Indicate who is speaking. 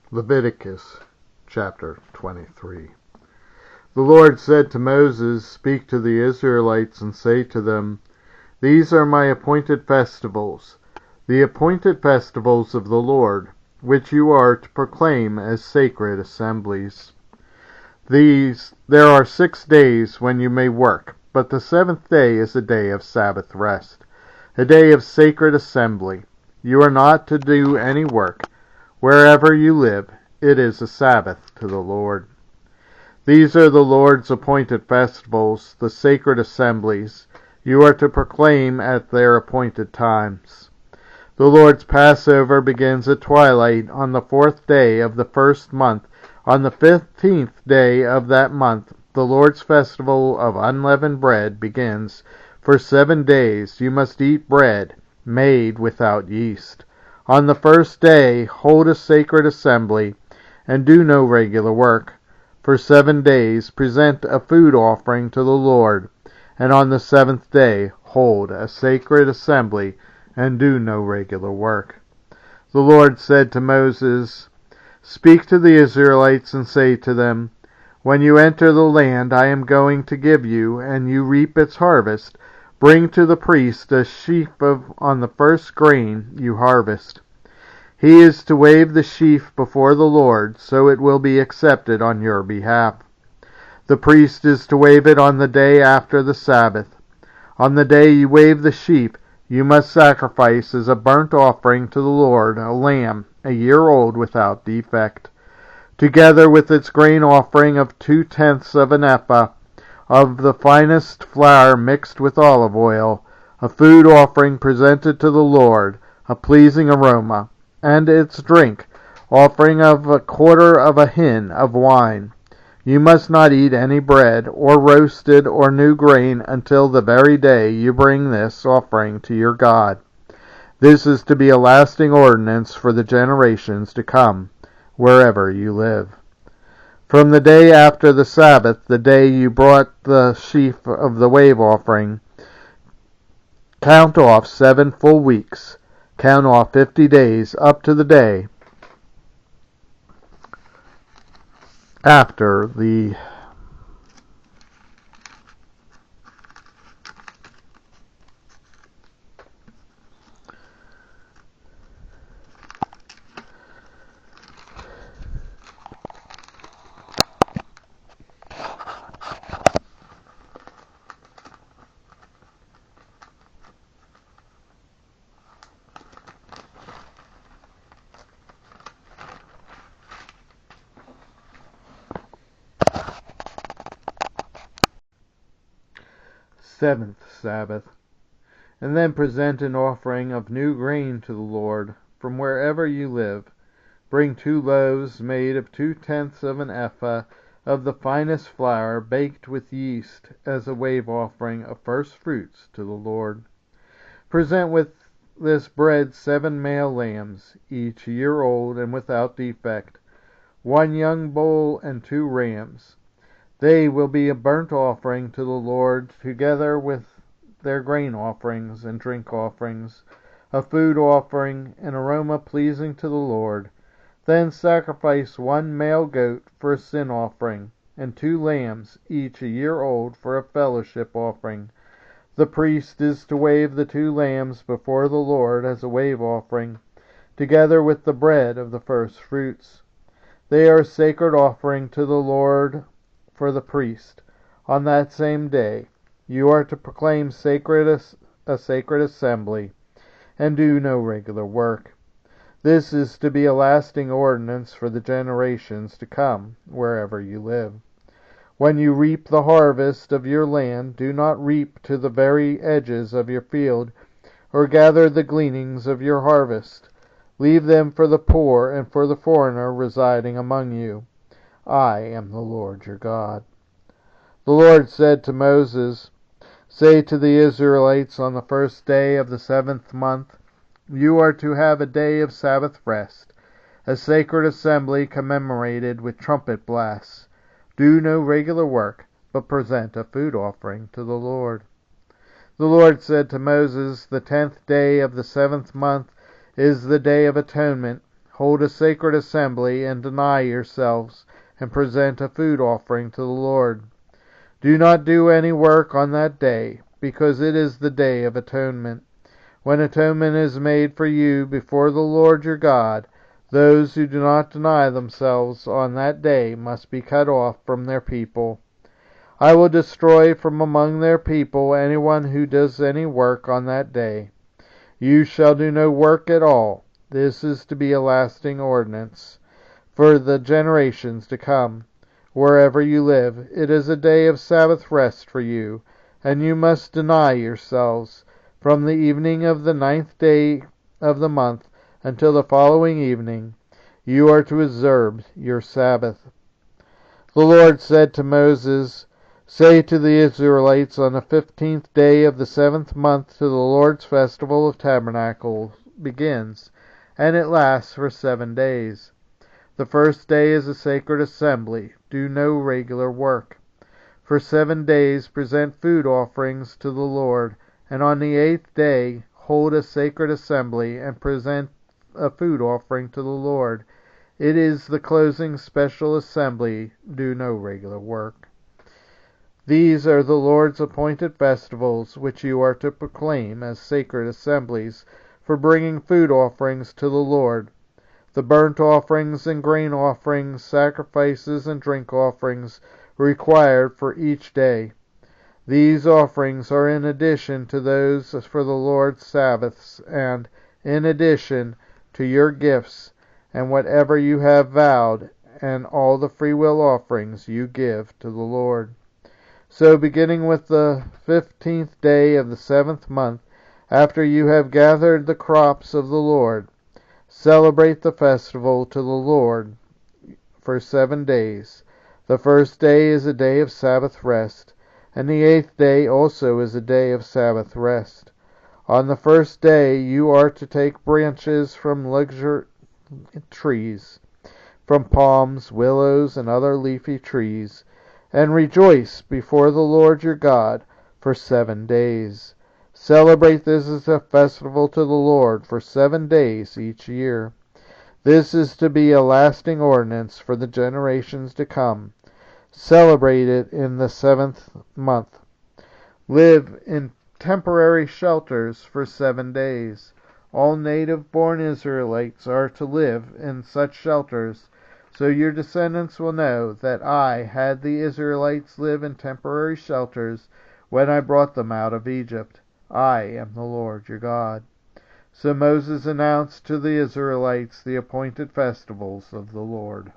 Speaker 1: Leviticus Chapter 23. The Lord said to Moses, "Speak to the Israelites and say to them, These are my appointed festivals, the appointed festivals of the Lord, which you are to proclaim as sacred assemblies. There are 6 days when you may work, but the 7th day is a day of Sabbath rest, a day of sacred assembly. You are not to do any work. Wherever you live, it is a Sabbath to the Lord. These are the Lord's appointed festivals, the sacred assemblies. You are to proclaim at their appointed times. The Lord's Passover begins at twilight on the 4th day of the 1st month. On the 15th day of that month, the Lord's festival of unleavened bread begins. For 7 days you must eat bread made without yeast. On the 1st day, hold a sacred assembly, and do no regular work. For 7 days, present a food offering to the Lord, and on the 7th day, hold a sacred assembly, and do no regular work. The Lord said to Moses, "Speak to the Israelites and say to them, When you enter the land I am going to give you, and you reap its harvest, bring to the priest a sheaf on the first grain you harvest. He is to wave the sheaf before the Lord, so it will be accepted on your behalf. The priest is to wave it on the day after the Sabbath. On the day you wave the sheaf, you must sacrifice as a burnt offering to the Lord a lamb, a year old without defect, together with its grain offering of 2/10 of an ephah of the finest flour mixed with olive oil, a food offering presented to the Lord, a pleasing aroma, and its drink offering of 1/4 of a hin of wine. You must not eat any bread, or roasted or new grain, until the very day you bring this offering to your God. This is to be a lasting ordinance for the generations to come, wherever you live. From the day after the Sabbath, the day you brought the sheaf of the wave offering, count off 7 full weeks. Count off 50 days up to the day after the seventh Sabbath, and then present an offering of new grain to the Lord from wherever you live. Bring 2 loaves made of 2/10 of an ephah of the finest flour baked with yeast as a wave offering of first fruits to the Lord. Present with this bread 7 male lambs, each a year old and without defect, 1 young bull and 2 rams. They will be a burnt offering to the Lord, together with their grain offerings and drink offerings, a food offering, an aroma pleasing to the Lord. Then sacrifice 1 male goat for a sin offering, and 2 lambs, each a year old, for a fellowship offering. The priest is to wave the 2 lambs before the Lord as a wave offering, together with the bread of the first fruits. They are a sacred offering to the Lord for the priest. On that same day you are to proclaim a sacred assembly, and do no regular work. This is to be a lasting ordinance for the generations to come, wherever you live. When you reap the harvest of your land, do not reap to the very edges of your field, or gather the gleanings of your harvest. Leave them for the poor and for the foreigner residing among you. I am the Lord your God." The Lord said to Moses, "Say to the Israelites, on the 1st day of the 7th month, you are to have a day of Sabbath rest, a sacred assembly commemorated with trumpet blasts. Do no regular work, but present a food offering to the Lord." The Lord said to Moses, "The 10th day of the 7th month is the Day of Atonement. hold a sacred assembly, and deny yourselves, and present a food offering to the Lord. Do not do any work on that day, because it is the Day of Atonement, when atonement is made for you before the Lord your God. Those who do not deny themselves on that day must be cut off from their people. I will destroy from among their people anyone who does any work on that day. You shall do no work at all. This is to be a lasting ordinance for the generations to come. Wherever you live, it is a day of Sabbath rest for you, and you must deny yourselves. From the evening of the 9th day of the month until the following evening, you are to observe your Sabbath. The Lord said to Moses, "Say to the Israelites, on the 15th day of the 7th month, the Lord's festival of tabernacles begins, and it lasts for 7 days. The first day is a sacred assembly. Do no regular work. For 7 days present food offerings to the Lord, and on the 8th day hold a sacred assembly and present a food offering to the Lord. It is the closing special assembly. Do no regular work. These are the Lord's appointed festivals, which you are to proclaim as sacred assemblies for bringing food offerings to the Lord: the burnt offerings and grain offerings, sacrifices and drink offerings required for each day. These offerings are in addition to those for the Lord's Sabbaths, and in addition to your gifts and whatever you have vowed, and all the freewill offerings you give to the Lord. So, beginning with the 15th day of the 7th month, after you have gathered the crops of the Lord, celebrate the festival to the Lord for 7 days. The first day is a day of Sabbath rest, and the 8th day also is a day of Sabbath rest. On the first day you are to take branches from luxuriant trees, from palms, willows, and other leafy trees, and rejoice before the Lord your God for 7 days. Celebrate this as a festival to the Lord for 7 days each year. This is to be a lasting ordinance for the generations to come. Celebrate it in the 7th month. Live in temporary shelters for 7 days. All native-born Israelites are to live in such shelters, so your descendants will know that I had the Israelites live in temporary shelters when I brought them out of Egypt. I am the Lord your God." So Moses announced to the Israelites the appointed festivals of the Lord.